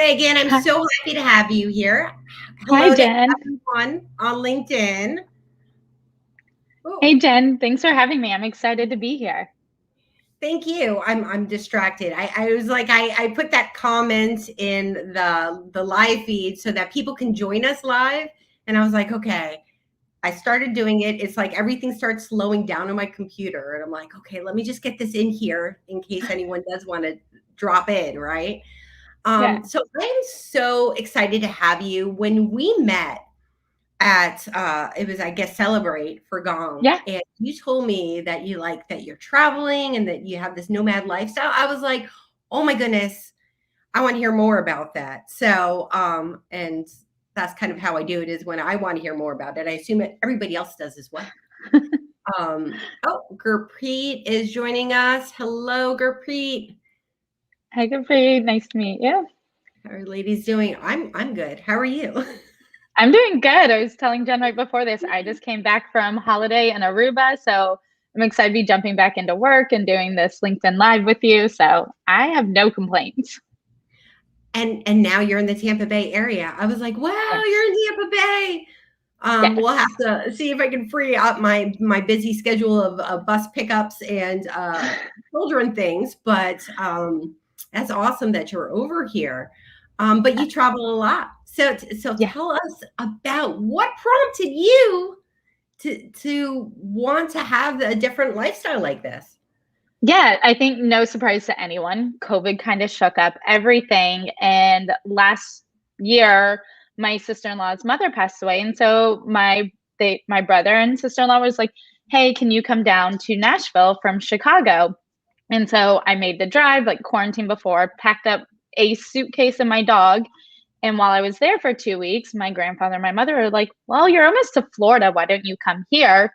Megan, I'm Hi, so happy to have you here. hi, Hello to Jen. everyone on LinkedIn. Oh, Hey, Jen. Thanks for having me. I'm excited to be here. thank you. I'm distracted. I was like I put that comment in the live feed so that people can join us live. And I was like, okay. I started doing it. It's like everything starts slowing down on my computer. And I'm like, okay, let me just get this in here in case anyone does want to drop in, right? Yeah. So I'm so excited to have you. When we met at it was, I guess, Celebrate for Gong, Yeah. and you told me that you like that you're traveling and that you have this nomad lifestyle. I was like, oh my goodness, I want to hear more about that. So and that's kind of how I do it, is when I want to hear more about it. I assume everybody else does as well. Oh, Gurpreet is joining us. Hello, Gurpreet. Hi, Capri. Nice to meet you. How are ladies doing? I'm good. How are you? I'm doing good. I was telling Jen right before this, I just came back from holiday in Aruba, so I'm excited to be jumping back into work and doing this LinkedIn Live with you. So I have no complaints. And now you're in the Tampa Bay area. I was like, wow, you're Yes. in Tampa Bay. We'll Yes. have to see if I can free up my busy schedule of bus pickups and children things. But that's awesome that you're over here. But you travel a lot. So Yeah. tell us about what prompted you to want to have a different lifestyle like this. Yeah, I think no surprise to anyone. COVID kind of shook up everything. And last year, my sister-in-law's mother passed away. And so my brother and sister-in-law was like, hey, can you come down to Nashville from Chicago? And so I made the drive, like quarantine before, packed up a suitcase and my dog. And while I was there for 2 weeks, my grandfather and my mother were like, well, you're almost to Florida. Why don't you come here?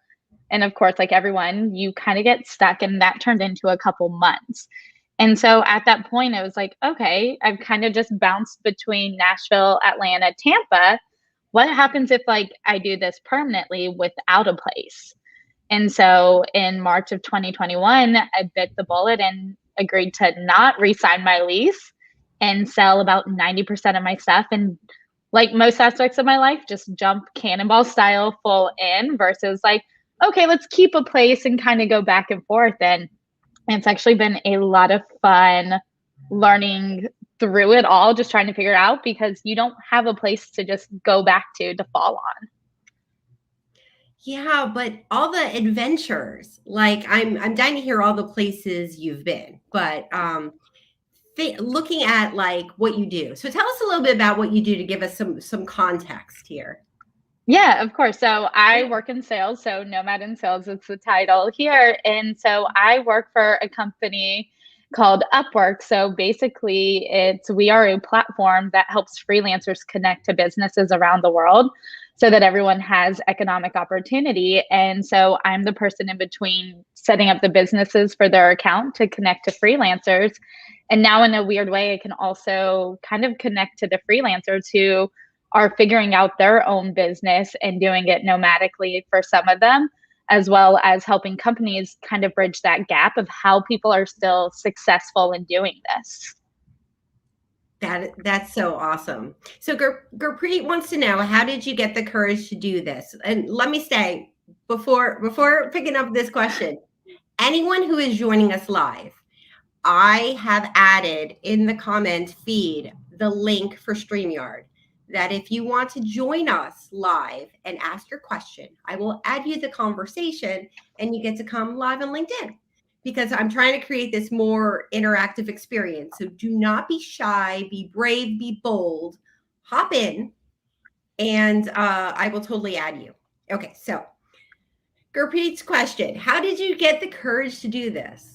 And of course, like everyone, you kind of get stuck, and that turned into a couple months. And so at that point, I was like, okay, I've kind of just bounced between Nashville, Atlanta, Tampa. What happens if like I do this permanently without a place? And so in March of 2021, I bit the bullet and agreed to not re-sign my lease and sell about 90% of my stuff, and like most aspects of my life, just jump cannonball style full in versus like, okay, let's keep a place and kind of go back and forth. And it's actually been a lot of fun learning through it all, just trying to figure it out because you don't have a place to just go back to fall on. Yeah, but all the adventures, like I'm dying to hear all the places you've been, but looking at like what you do. So tell us a little bit about what you do to give us some context here. Yeah, of course. So I work in sales. So Nomad in Sales is the title here. And so I work for a company called Upwork. So basically, we are a platform that helps freelancers connect to businesses around the world so that everyone has economic opportunity. And so I'm the person in between setting up the businesses for their account to connect to freelancers. And now in a weird way, I can also kind of connect to the freelancers who are figuring out their own business and doing it nomadically for some of them, as well as helping companies kind of bridge that gap of how people are still successful in doing this. That's so awesome. So Gurpreet wants to know, how did you get the courage to do this? And let me say, before picking up this question, anyone who is joining us live, I have added in the comment feed the link for StreamYard, that if you want to join us live and ask your question, I will add you the conversation and you get to come live on LinkedIn, because I'm trying to create this more interactive experience. So do not be shy, be brave, be bold, hop in, and I will totally add you. Okay, so Gurpreet's question: how did you get the courage to do this?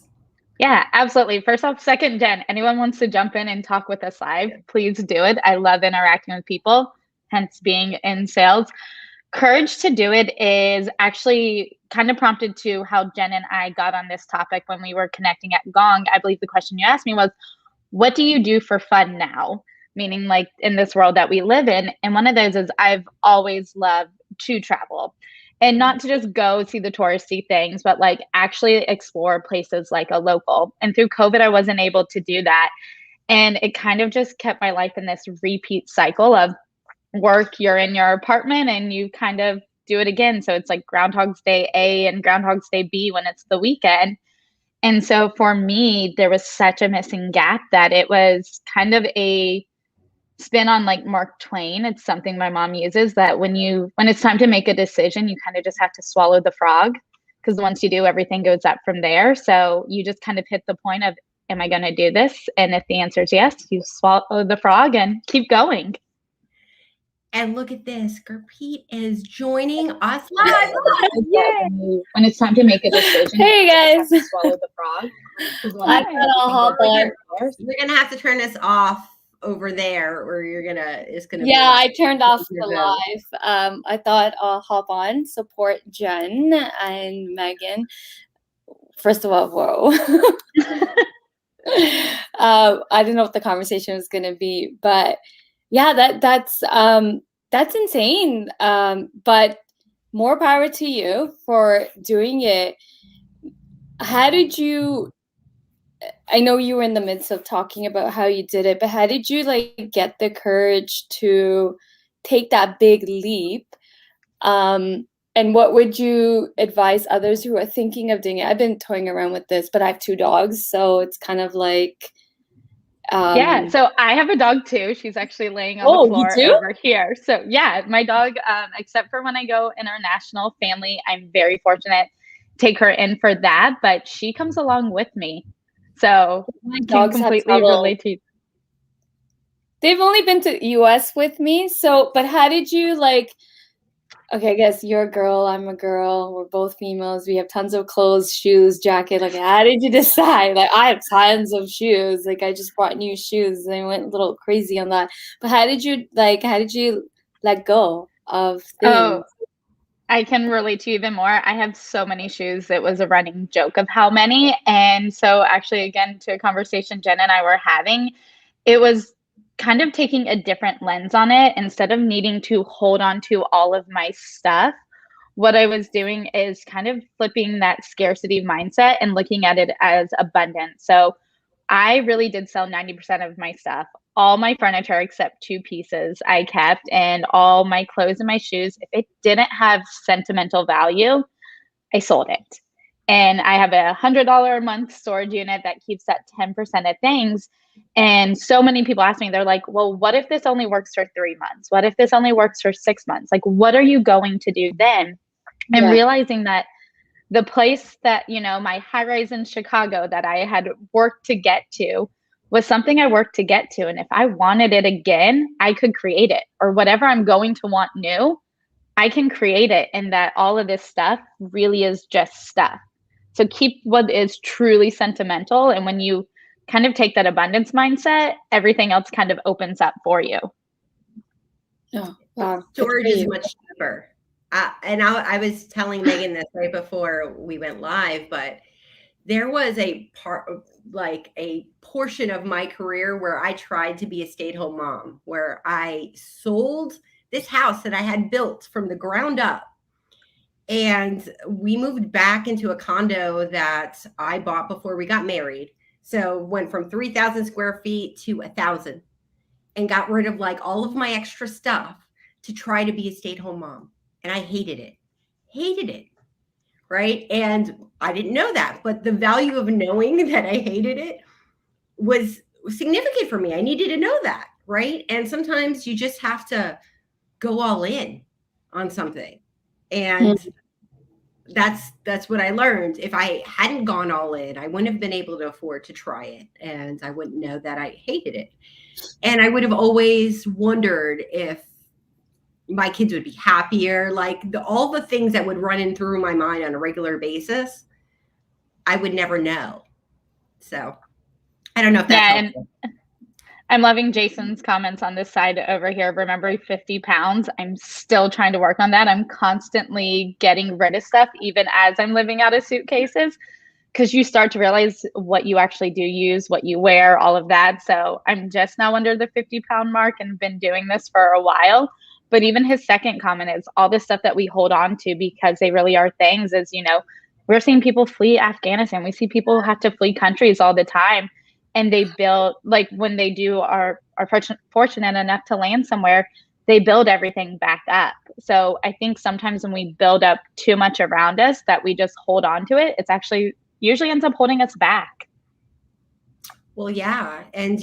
Yeah, absolutely. First off, second, Jen, anyone wants to jump in and talk with us live, please do it. I love interacting with people, hence being in sales. Courage to do it is actually kind of prompted to how Jen and I got on this topic when we were connecting at Gong. I believe the question you asked me was, what do you do for fun now? Meaning, like in this world that we live in. And one of those is I've always loved to travel, and not to just go see the touristy things, but like actually explore places like a local. And through COVID, I wasn't able to do that. And it kind of just kept my life in this repeat cycle of work, you're in your apartment and you kind of do it again. So it's like Groundhog's Day A and Groundhog's Day B when it's the weekend. And so for me, there was such a missing gap that it was kind of a spin on like Mark Twain. It's something my mom uses, that when it's time to make a decision, you kind of just have to swallow the frog, because once you do, everything goes up from there. So you just kind of hit the point of, am I going to do this? And if the answer is yes, you swallow the frog and keep going. And look at this, Gurpreet is joining us live. Yeah. When it's time to make a decision, hey guys, swallow the frog. I thought I'll hop on. You're gonna have to turn this off over there, or it's gonna. Yeah, I turned off the live. I thought I'll hop on, support Jen and Megan. First of all, whoa. I didn't know what the conversation was gonna be, but yeah, that's insane. But more power to you for doing it. How did you? I know you were in the midst of talking about how you did it, but how did you like get the courage to take that big leap? And what would you advise others who are thinking of doing it? I've been toying around with this, but I have 2 dogs, so it's kind of like. Yeah, so I have a dog too. She's actually laying on the floor over here. So yeah, my dog, except for when I go international family, I'm very fortunate to take her in for that, but she comes along with me. So my dogs completely relate to you. They've only been to US with me. So, but how did you like, okay, I guess you're a girl, I'm a girl, we're both females, we have tons of clothes, shoes, jacket. Like, how did you decide? Like, I have tons of shoes. Like, I just bought new shoes and I went a little crazy on that. But how did you let go of things? Oh, I can relate to you even more. I have so many shoes. It was a running joke of how many. And so actually, again, to a conversation Jen and I were having, it was kind of taking a different lens on it. Instead of needing to hold on to all of my stuff, what I was doing is kind of flipping that scarcity mindset and looking at it as abundance. So I really did sell 90% of my stuff. All my furniture except 2 pieces I kept, and all my clothes and my shoes. If it didn't have sentimental value, I sold it. And I have $100 a month storage unit that keeps that 10% of things. And so many people ask me, they're like, well, what if this only works for 3 months? What if this only works for 6 months? Like, what are you going to do then? And realizing that the place that, my high rise in Chicago that I had worked to get to was something I worked to get to. And if I wanted it again, I could create it, or whatever I'm going to want new, I can create it. And that all of this stuff really is just stuff. So keep what is truly sentimental. And when you kind of take that abundance mindset, everything else kind of opens up for you. Oh, wow. Storage is much cheaper. And I was telling Megan this right before we went live, but there was a portion of my career where I tried to be a stay-at-home mom, where I sold this house that I had built from the ground up. And we moved back into a condo that I bought before we got married. So went from 3,000 square feet to 1,000 and got rid of like all of my extra stuff to try to be a stay-at-home mom. And I hated it. Right. And I didn't know that, but the value of knowing that I hated it was significant for me. I needed to know that. Right. And sometimes you just have to go all in on something. And that's what I learned. If I hadn't gone all in, I wouldn't have been able to afford to try it. And I wouldn't know that I hated it. And I would have always wondered if my kids would be happier, like all the things that would run in through my mind on a regular basis, I would never know. So I don't know if that's helpful. And I'm loving Jason's comments on this side over here. Remembering 50 pounds. I'm still trying to work on that. I'm constantly getting rid of stuff, even as I'm living out of suitcases, because you start to realize what you actually do use, what you wear, all of that. So I'm just now under the 50-pound mark and been doing this for a while. But even his second comment is all this stuff that we hold on to because they really are things is, we're seeing people flee Afghanistan. We see people have to flee countries all the time. and they build, like when they are fortunate enough to land somewhere, they build everything back up. So I think sometimes when we build up too much around us that we just hold on to it, it's actually usually ends up holding us back. Well, yeah. And,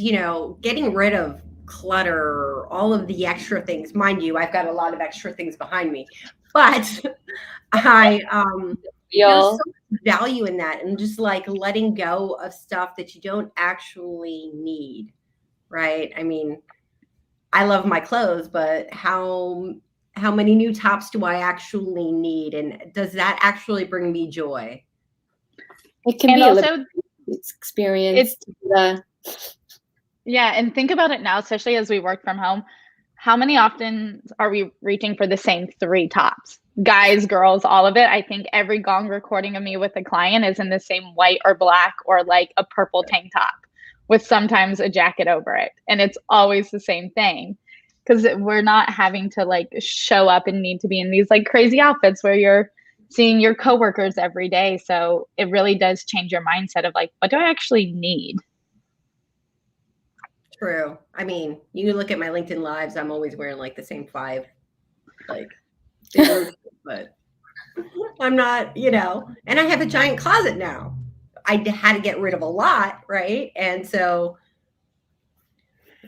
getting rid of clutter, all of the extra things, mind you, I've got a lot of extra things behind me, but there's so much value in that, and just like letting go of stuff that you don't actually need. Right. I mean, I love my clothes, but how many new tops do I actually need? And does that actually bring me joy? It can and be also experience. Yeah. And think about it now, especially as we work from home. How many often are we reaching for the same 3 tops? Guys, girls, all of it. I think every gong recording of me with a client is in the same white or black or like a purple tank top with sometimes a jacket over it. And it's always the same thing, because we're not having to like show up and need to be in these like crazy outfits where you're seeing your coworkers every day. So it really does change your mindset of like, what do I actually need? True. I mean, you look at my LinkedIn lives, I'm always wearing like the same 5, like, but I'm not, and I have a giant closet now. I had to get rid of a lot, right? And so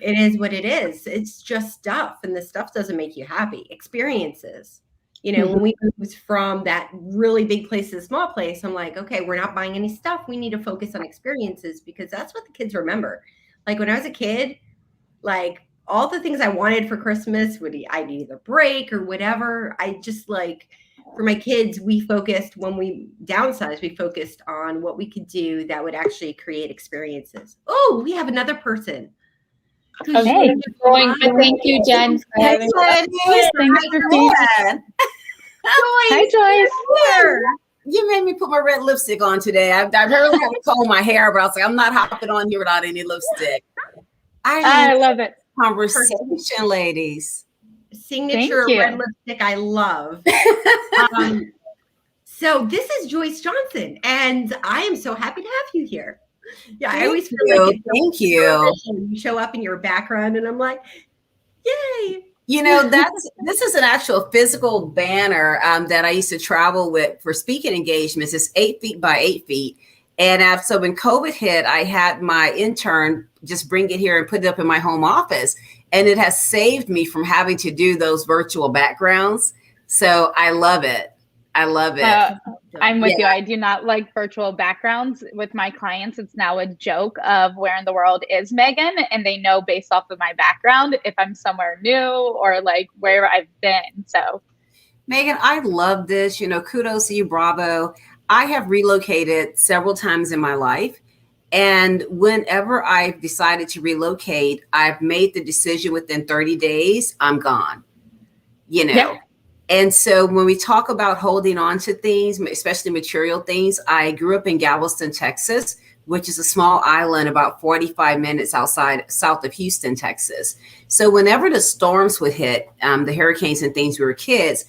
it is what it is. It's just stuff, and the stuff doesn't make you happy. Experiences. When we moved from that really big place to a small place, I'm like, okay, we're not buying any stuff. We need to focus on experiences, because that's what the kids remember. Like when I was a kid, like all the things I wanted for Christmas, I'd either break or whatever. I just like, for my kids, when we downsized, we focused on what we could do that would actually create experiences. Oh, we have another person. Hey. Thank you, Jen. Thanks for being here. Hi, Joyce. You made me put my red lipstick on today. I've heard how to comb my hair, but I was like, I'm not hopping on here without any lipstick. I love it. Conversation, ladies. Signature red lipstick. I love. So this is Joyce Johnson, and I am so happy to have you here. Yeah, I always feel like thank you. You show up in your background, and I'm like, yay. This is an actual physical banner that I used to travel with for speaking engagements. It's 8 feet by 8 feet. And so when COVID hit, I had my intern just bring it here and put it up in my home office. And it has saved me from having to do those virtual backgrounds. So I love it. I love it. I'm with you. I do not like virtual backgrounds with my clients. It's now a joke of where in the world is Megan, and they know based off of my background if I'm somewhere new or like where I've been. So Megan, I love this. Kudos to you. Bravo. I have relocated several times in my life. And whenever I've decided to relocate, I've made the decision within 30 days, I'm gone, Yeah. And so when we talk about holding on to things, especially material things, I grew up in Galveston, Texas, which is a small island about 45 minutes south of Houston, Texas. So whenever the storms would hit, the hurricanes and things, we were kids,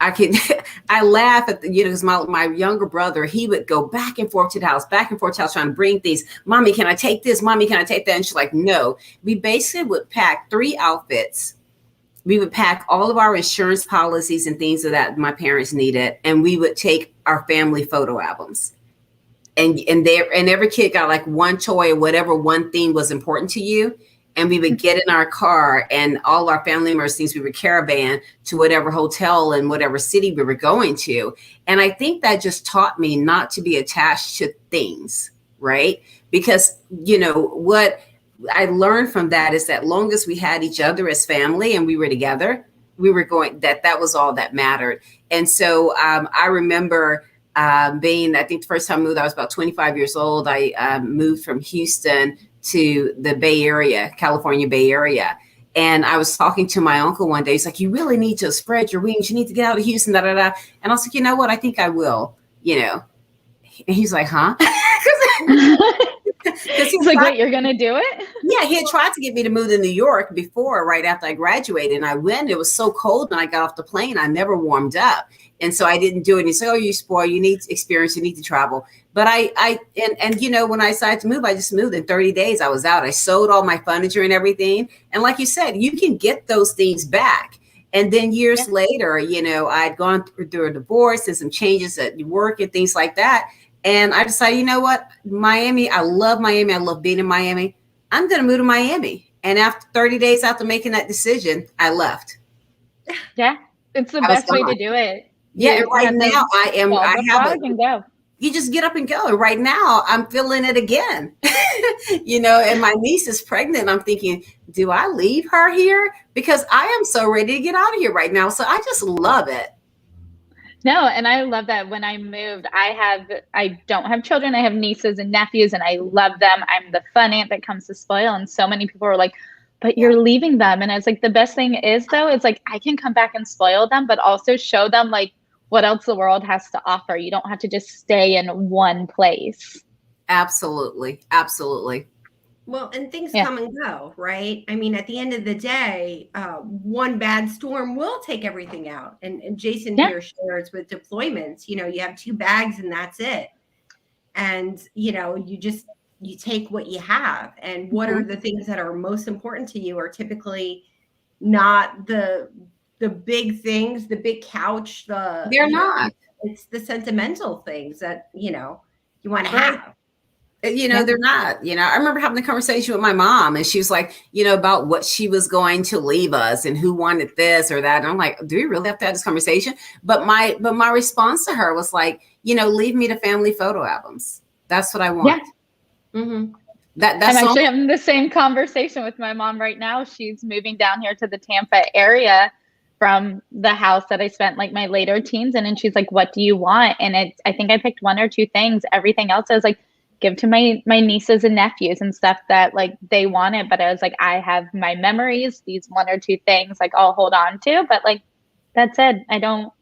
I laugh at because my younger brother, he would go back and forth to the house, trying to bring things. Mommy, can I take this? Mommy, can I take that? And she's like, no. We basically would pack 3 outfits. We would pack all of our insurance policies and things that my parents needed, and we would take our family photo albums. And every kid got like one toy or whatever one thing was important to you. And we would get in our car, and all our family members, things, we would caravan to whatever hotel and whatever city we were going to. And I think that just taught me not to be attached to things, right? Because, what I learned from that is that long as we had each other as family and we were together, we were going, that was all that mattered. And so I remember I think the first time I moved, I was about 25 years old. I moved from Houston to the Bay Area, California Bay Area. And I was talking to my uncle one day. He's like, you really need to spread your wings. You need to get out of Houston, da, da, da. And I was like, you know what? I think I will, And he's like, huh? It's like, wait, you're gonna do it? Yeah, he had tried to get me to move to New York before, right after I graduated, and I went. It was so cold when I got off the plane, I never warmed up, and so I didn't do it. And he said, "Oh, you spoil. You need experience. You need to travel." But and you know, when I decided to move, I just moved. In 30 days, I was out. I sold all my furniture and everything, and like you said, you can get those things back. And then years later, you know, I'd gone through a divorce and some changes at work and things like that. And I decided, you know what, Miami, I love Miami. I love being in Miami. I'm going to move to Miami. And after 30 days after making that decision, I left. Yeah, it's the best way to do it. Yeah, and right now I have and go. You just get up and go. And right now I'm feeling it again. You know, and my niece is pregnant. I'm thinking, do I leave her here? Because I am so ready to get out of here right now. So I just love it. No, and I love that. When I moved, I don't have children. I have nieces and nephews, and I love them. I'm the fun aunt that comes to spoil. And so many people are like, but you're leaving them. And I was like, the best thing is, though, it's like I can come back and spoil them, but also show them like what else the world has to offer. You don't have to just stay in one place. Absolutely. Absolutely. Well, and things come and go, right? I mean, at the end of the day, one bad storm will take everything out. And Jason here shares with deployments, you know, you have 2 bags and that's it. And, you know, you take what you have. And what are the things that are most important to you are typically not the big things, the big couch, they're not. It's the sentimental things that, you know, you want to have. You know, they're not. You know, I remember having a conversation with my mom, and she was like, you know, about what she was going to leave us and who wanted this or that. And I'm like, do we really have to have this conversation? But my response to her was like, you know, leave me the family photo albums. That's what I want. Yeah. Mm-hmm. I'm actually having the same conversation with my mom right now. She's moving down here to the Tampa area from the house that I spent like my later teens in. And she's like, what do you want? And I think I picked 1 or 2 things. Everything else I was like, give to my nieces and nephews and stuff that like they wanted. But I was like, I have my memories, these 1 or 2 things like I'll hold on to, but like that's it. I don't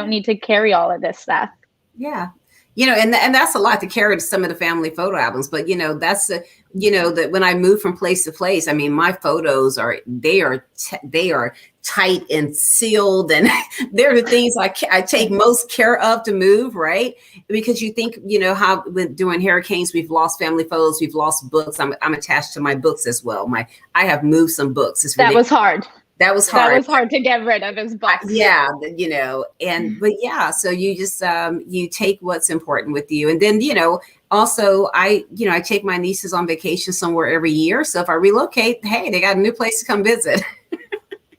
need to carry all of this stuff. Yeah. You know, and that's a lot to carry to some of the family photo albums. But, you know, that's, you know, that when I move from place to place, I mean, my photos are tight and sealed. And they're the things I take most care of to move. Right. Because you think, you know, how during hurricanes, we've lost family photos, we've lost books. I'm attached to my books as well. I have moved some books. That was hard. That was hard. That was hard to get rid of his books. Yeah, you know, but yeah, so you just you take what's important with you, and then, you know, also I take my nieces on vacation somewhere every year. So if I relocate, hey, they got a new place to come visit.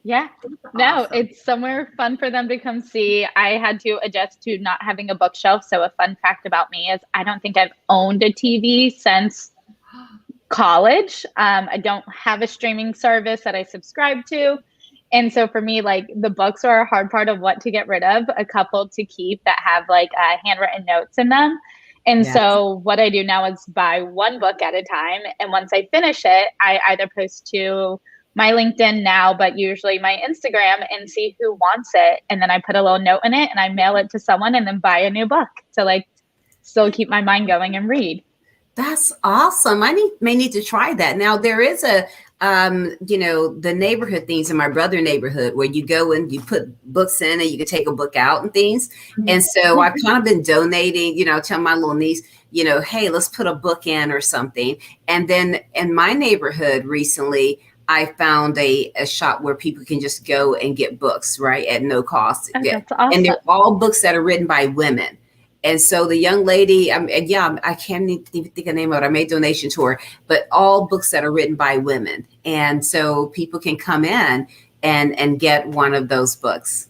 Yeah, no, it's somewhere fun for them to come see. I had to adjust to not having a bookshelf. So a fun fact about me is I don't think I've owned a TV since college. I don't have a streaming service that I subscribe to. And so for me, like the books are a hard part of what to get rid of, a couple to keep that have like handwritten notes in them. And so what I do now is buy 1 book at a time. And once I finish it, I either post to my LinkedIn now, but usually my Instagram, and see who wants it. And then I put a little note in it and I mail it to someone and then buy a new book to like still keep my mind going and read. That's awesome. I may need to try that. Now there is a, you know, the neighborhood things in my brother neighborhood where you go and you put books in and you can take a book out and things. And so I've kind of been donating, you know, tell my little niece, you know, hey, let's put a book in or something. And then in my neighborhood recently, I found a shop where people can just go and get books, right, at no cost. Oh, that's awesome. And they're all books that are written by women. And so the young lady, I can't even think of the name of it. I made a donation to her, but all books that are written by women. And so people can come in and get one of those books.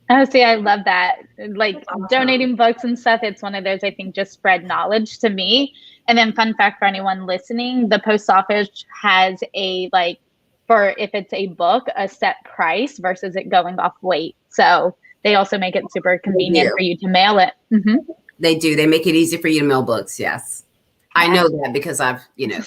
Oh, see, I love that. Like donating books and stuff. It's one of those, I think, just spread knowledge to me. And then fun fact for anyone listening, the post office has a, like, for if it's a book, a set price versus it going off weight. So they also make it super convenient for you to mail it. Mm-hmm. They do. They make it easy for you to mail books. Yes. Yeah. I know that because I've, you know.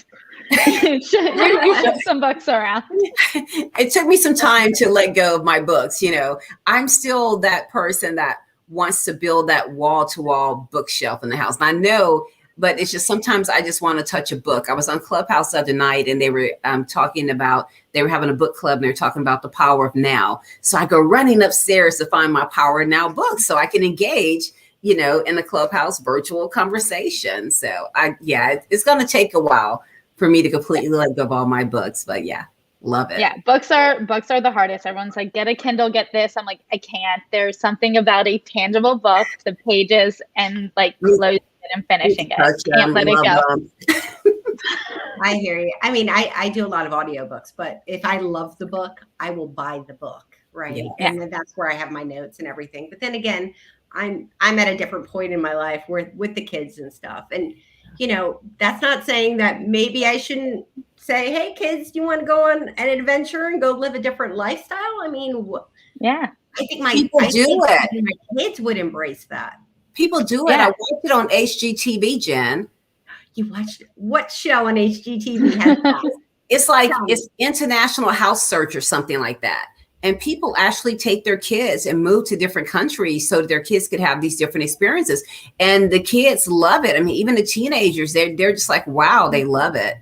you ship some books around. It took me some time to let go of my books. You know, I'm still that person that wants to build that wall-to-wall bookshelf in the house. And I know but it's just sometimes I just want to touch a book. I was on Clubhouse the other night and they were talking about, they were having a book club and they were talking about the power of now. So I go running upstairs to find my Power of Now book so I can engage, you know, in the Clubhouse virtual conversation. So it's going to take a while for me to completely let go of all my books, but yeah, love it. Yeah, books are the hardest. Everyone's like, get a Kindle, get this. I'm like, I can't. There's something about a tangible book, the pages, and like closing it and finishing it. Can't let it go. I hear you. I mean, I do a lot of audiobooks, but if I love the book, I will buy the book, right? Yeah. And then that's where I have my notes and everything. But then again, I'm at a different point in my life with the kids and stuff. And you know, that's not saying that maybe I shouldn't say, hey, kids, do you want to go on an adventure and go live a different lifestyle? I mean, yeah, I think my kids would embrace that. People do it. Yeah. I watched it on HGTV, Jen. You watched what show on HGTV has that? It's like it's International House Search or something like that. And people actually take their kids and move to different countries so that their kids could have these different experiences. And the kids love it. I mean, even the teenagers, they're just like, wow, they love it.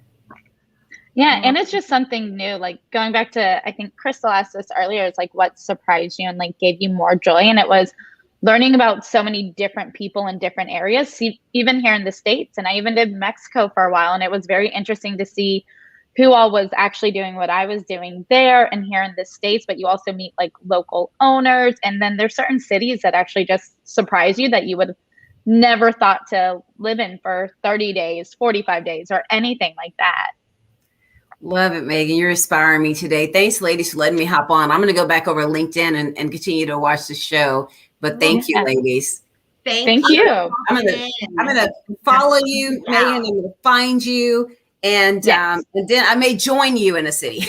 Yeah, and it's just something new. Like going back to, I think Crystal asked this earlier, it's like what surprised you and like gave you more joy. And it was learning about so many different people in different areas, even here in the States. And I even did Mexico for a while. And it was very interesting to see who all was actually doing what I was doing there and here in the States. But you also meet like local owners. And then there's certain cities that actually just surprise you that you would never thought to live in for 30 days, 45 days, or anything like that. Love it, Megan. You're inspiring me today. Thanks, ladies, for letting me hop on. I'm going to go back over LinkedIn and continue to watch the show. But thank you, ladies. Thank you. I'm gonna follow you, Megan. I'm gonna find you, and then I may join you in a city.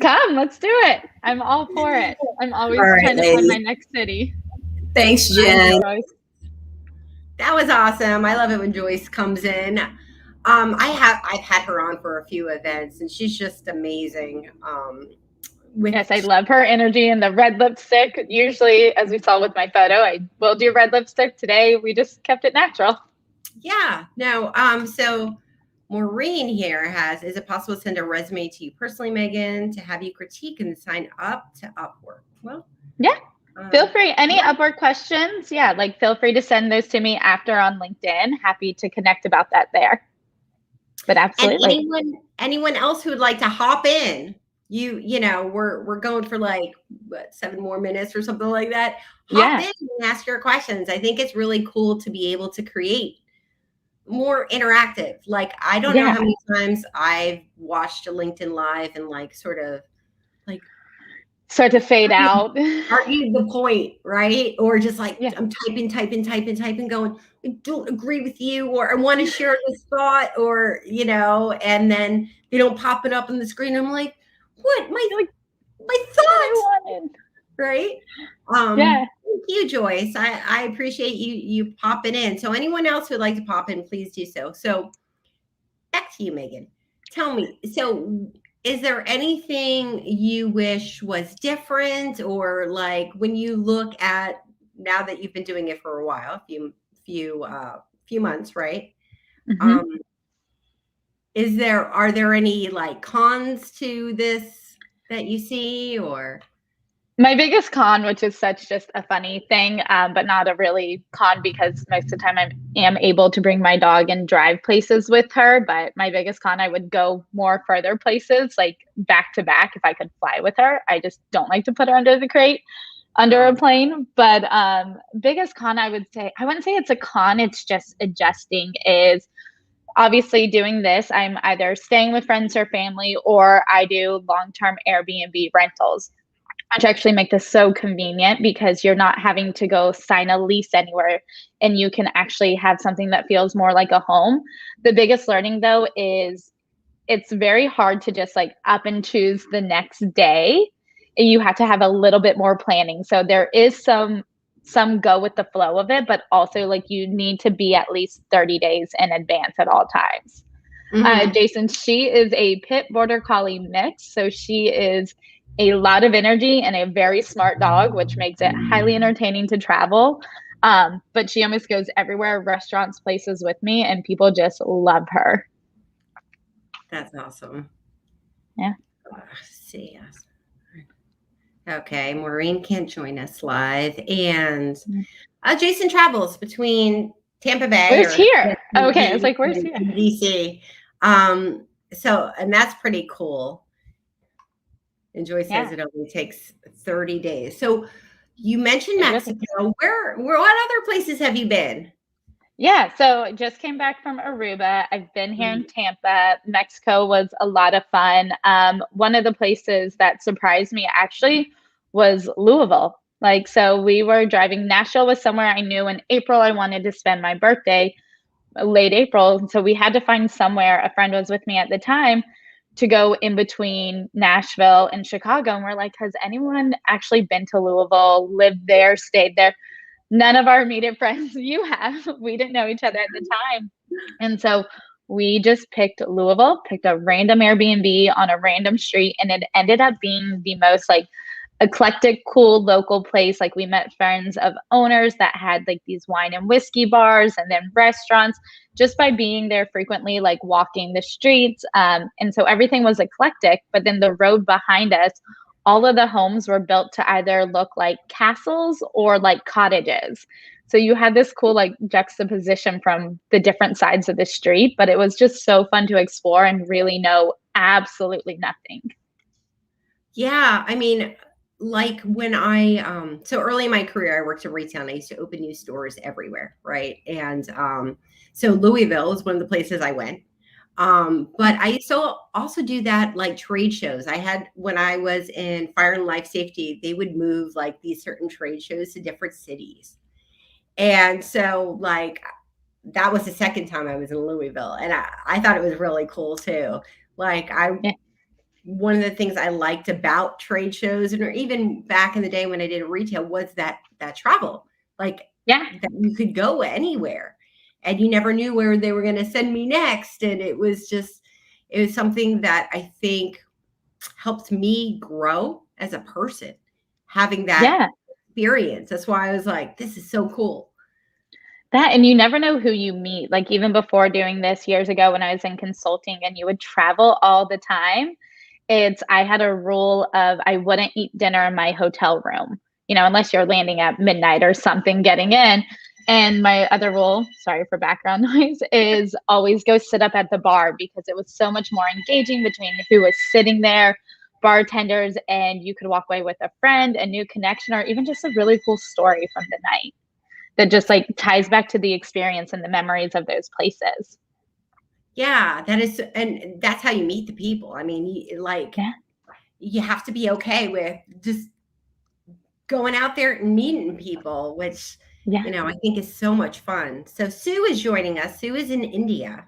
Come, let's do it. I'm all for it. I'm always trying to find my next city. Thanks, Jen. That was awesome. I love it when Joyce comes in. I've had her on for a few events, and she's just amazing. Yes, I love her energy and the red lipstick. Usually, as we saw with my photo, I will do red lipstick. Today, we just kept it natural. Yeah, no. So Maureen here is it possible to send a resume to you personally, Megan, to have you critique and sign up to Upwork? Well, yeah, feel free. Any Upwork questions? Yeah, like feel free to send those to me after on LinkedIn. Happy to connect about that there. But absolutely. And anyone else who would like to hop in, you know, we're going for like 7 more minutes or something like that. Hop in and ask your questions. I think it's really cool to be able to create more interactive. Like, I don't know how many times I've watched a LinkedIn Live and like sort of fade out. Argue the point, right? Or just like I'm typing, going, I don't agree with you, or I want to share this thought, or you know, and then they don't pop it up on the screen. I'm like, what? My thoughts, right? Thank you, Joyce. I appreciate you popping in. So anyone else who'd like to pop in, please do so. So back to you, Megan. Tell me, so is there anything you wish was different, or like when you look at now that you've been doing it for a while, few months, right? Mm-hmm. Are there any like cons to this that you see, or? My biggest con, which is such just a funny thing, but not a really con because most of the time I am able to bring my dog and drive places with her. But my biggest con, I would go more further places, like back to back if I could fly with her. I just don't like to put her under the crate, under a plane. But biggest con, I wouldn't say it's a con, it's just adjusting, is obviously doing this. I'm either staying with friends or family, or I do long-term Airbnb rentals, which actually make this so convenient because you're not having to go sign a lease anywhere, and you can actually have something that feels more like a home. The biggest learning though is it's very hard to just like up and choose the next day. You have to have a little bit more planning. So there is some go with the flow of it, but also like you need to be at least 30 days in advance at all times. Mm-hmm. Jason, she is a pit border collie mix. So she is a lot of energy and a very smart dog, which makes it highly entertaining to travel. But she almost goes everywhere, restaurants, places with me, and people just love her. That's awesome. Yeah. Let's see. Okay, Maureen can't join us live, and Jason travels between Tampa Bay. Where's here? Okay, I was like, where's here? DC. So, and that's pretty cool. And Joyce says it only takes 30 days. So, you mentioned Mexico. Where? What other places have you been? Yeah, so just came back from Aruba. I've been here in Tampa. Mexico was a lot of fun. One of the places that surprised me actually was Louisville. Like, so we were driving. Nashville was somewhere I knew in April I wanted to spend my birthday, late April. So we had to find somewhere. A friend was with me at the time to go in between Nashville and Chicago. And we're like, has anyone actually been to Louisville, lived there, stayed there? None of our immediate friends you have. We didn't know each other at the time. And so we just picked Louisville, picked a random Airbnb on a random street, and it ended up being the most like eclectic, cool local place. Like we met friends of owners that had like these wine and whiskey bars and then restaurants just by being there frequently, like walking the streets. And so everything was eclectic, but then the road behind us, all of the homes were built to either look like castles or like cottages. So you had this cool like juxtaposition from the different sides of the street, but it was just so fun to explore and really know absolutely nothing. Yeah, I mean, like when I so early in my career I worked in retail and I used to open new stores everywhere, right? And so Louisville is one of the places I went. But I used to also do that like trade shows. I had when I was in fire and life safety, they would move like these certain trade shows to different cities. And so like that was the second time I was in Louisville. And I thought it was really cool too. Like one of the things I liked about trade shows, and or even back in the day when I did retail, was that travel. Like that you could go anywhere. And you never knew where they were going to send me next. And it was something that I think helped me grow as a person, having that experience. That's why I was like, this is so cool. That, and you never know who you meet. Like even before doing this years ago when I was in consulting and you would travel all the time, I had a rule of I wouldn't eat dinner in my hotel room, unless you're landing at midnight or something getting in. And my other rule, sorry for background noise, is always go sit up at the bar because it was so much more engaging between who was sitting there, bartenders, and you could walk away with a friend, a new connection, or even just a really cool story from the night that just like ties back to the experience and the memories of those places. Yeah, that is, and that's how you meet the people. I mean, you have to be okay with just going out there and meeting people, which I think is so much fun. So Sue is joining us. Sue is in India.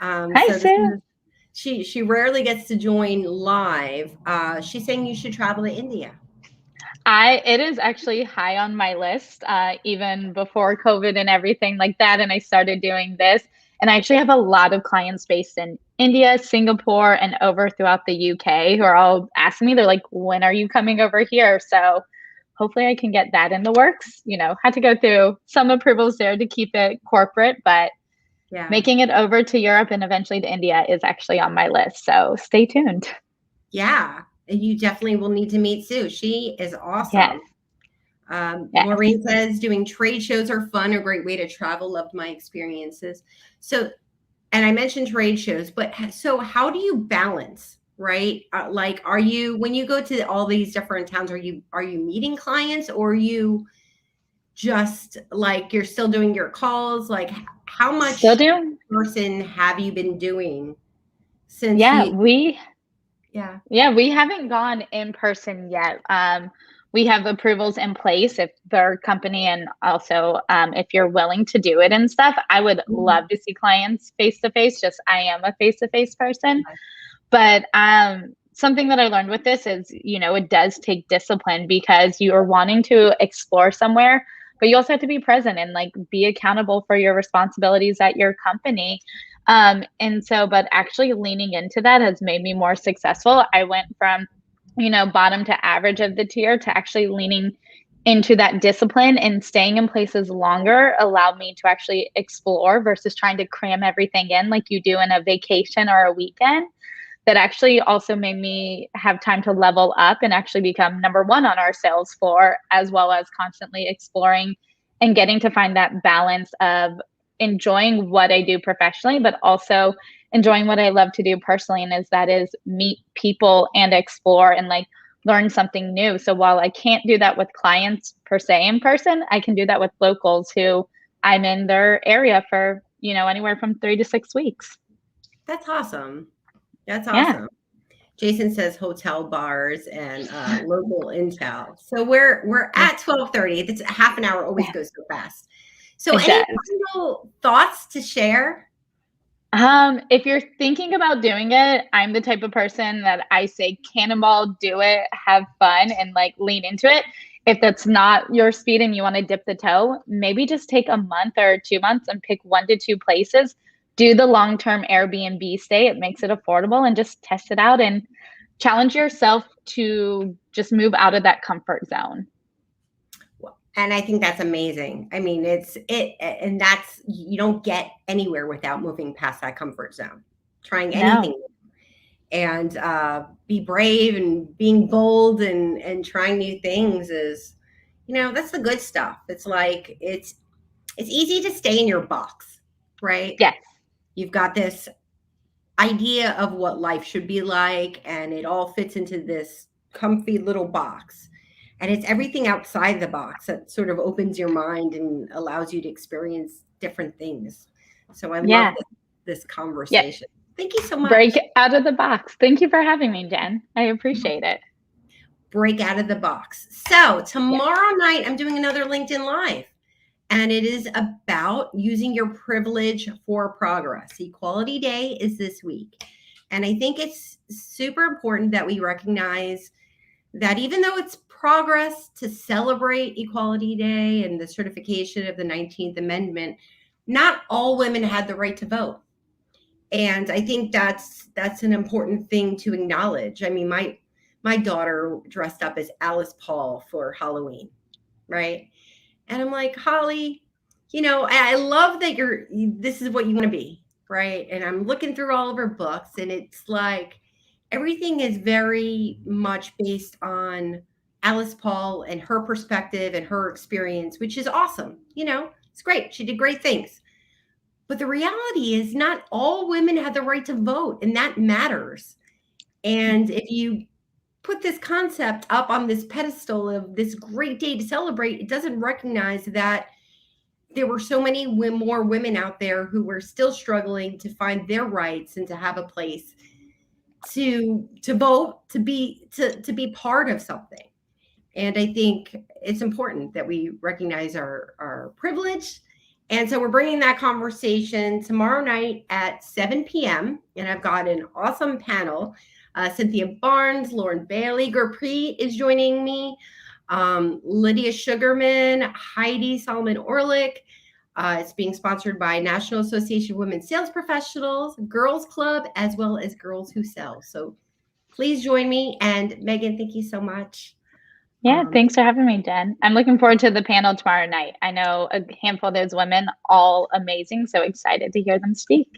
Hi, Sue. She rarely gets to join live. She's saying you should travel to India. It is actually high on my list, even before COVID and everything like that. And I started doing this. And I actually have a lot of clients based in India, Singapore, and over throughout the UK who are all asking me, they're like, when are you coming over here? So hopefully I can get that in the works. Had to go through some approvals there to keep it corporate, but making it over to Europe and eventually to India is actually on my list. So stay tuned. Yeah, and you definitely will need to meet Sue. She is awesome. Maureen says doing trade shows are fun, a great way to travel. Loved my experiences. So, and I mentioned trade shows, but so how do you balance? Right? Like, when you go to all these different towns, are you meeting clients, or are you just like, you're still doing your calls? Like, how much in person have you been doing since? We haven't gone in person yet. We have approvals in place if their company, and also if you're willing to do it and stuff. I would love to see clients face to face. Just I am a face to face person. But something that I learned with this is, it does take discipline because you are wanting to explore somewhere, but you also have to be present and like be accountable for your responsibilities at your company. But actually leaning into that has made me more successful. I went from, bottom to average of the tier to actually leaning into that discipline and staying in places longer allowed me to actually explore versus trying to cram everything in like you do in a vacation or a weekend. That actually also made me have time to level up and actually become number one on our sales floor, as well as constantly exploring and getting to find that balance of enjoying what I do professionally, but also enjoying what I love to do personally. And that is meet people and explore and like learn something new. So while I can't do that with clients per se in person, I can do that with locals who I'm in their area for, anywhere from 3 to 6 weeks. That's awesome. That's Yeah. awesome. Jason says hotel bars and local intel. So we're at 12:30. It's a half an hour always goes so fast. So any final thoughts to share? If you're thinking about doing it, I'm the type of person that I say cannonball, do it, have fun, and like lean into it. If that's not your speed and you want to dip the toe, maybe just take a month or 2 months and pick 1 to 2 places. Do the long-term Airbnb stay. It makes it affordable, and just test it out and challenge yourself to just move out of that comfort zone. And I think that's amazing. I mean, and that's, you don't get anywhere without moving past that comfort zone, trying anything and be brave and being bold and trying new things is, that's the good stuff. It's like, it's easy to stay in your box, right? Yes. You've got this idea of what life should be like, and it all fits into this comfy little box. And it's everything outside the box that sort of opens your mind and allows you to experience different things. So I love this conversation. Thank you so much. Break out of the box. Thank you for having me, Jen. I appreciate it. Break out of the box. So tomorrow night, I'm doing another LinkedIn Live. And it is about using your privilege for progress. Equality Day is this week. And I think it's super important that we recognize that even though it's progress to celebrate Equality Day and the certification of the 19th Amendment, not all women had the right to vote. And I think that's an important thing to acknowledge. I mean, my daughter dressed up as Alice Paul for Halloween, right? And I'm like, Holly, I love that this is what you want to be, right? And I'm looking through all of her books, and it's like everything is very much based on Alice Paul and her perspective and her experience, which is awesome. It's great. She did great things. But the reality is not all women have the right to vote, and that matters. And if you put this concept up on this pedestal of this great day to celebrate, it doesn't recognize that there were so many more women out there who were still struggling to find their rights and to have a place to vote, to be part of something. And I think it's important that we recognize our privilege. And so we're bringing that conversation tomorrow night at 7 p.m. And I've got an awesome panel. Cynthia Barnes, Lauren Bailey, Gurpreet is joining me, Lydia Sugarman, Heidi Solomon Orlick. It's being sponsored by National Association of Women Sales Professionals, Girls Club, as well as Girls Who Sell. So please join me. And Megan, thank you so much. Yeah, thanks for having me, Jen. I'm looking forward to the panel tomorrow night. I know a handful of those women, all amazing. So excited to hear them speak.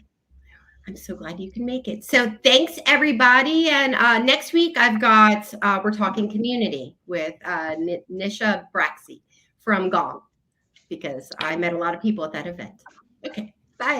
I'm so glad you can make it. So thanks, everybody. And next week, I've got, we're talking community with Nisha Braxey from Gong, because I met a lot of people at that event. Okay, bye.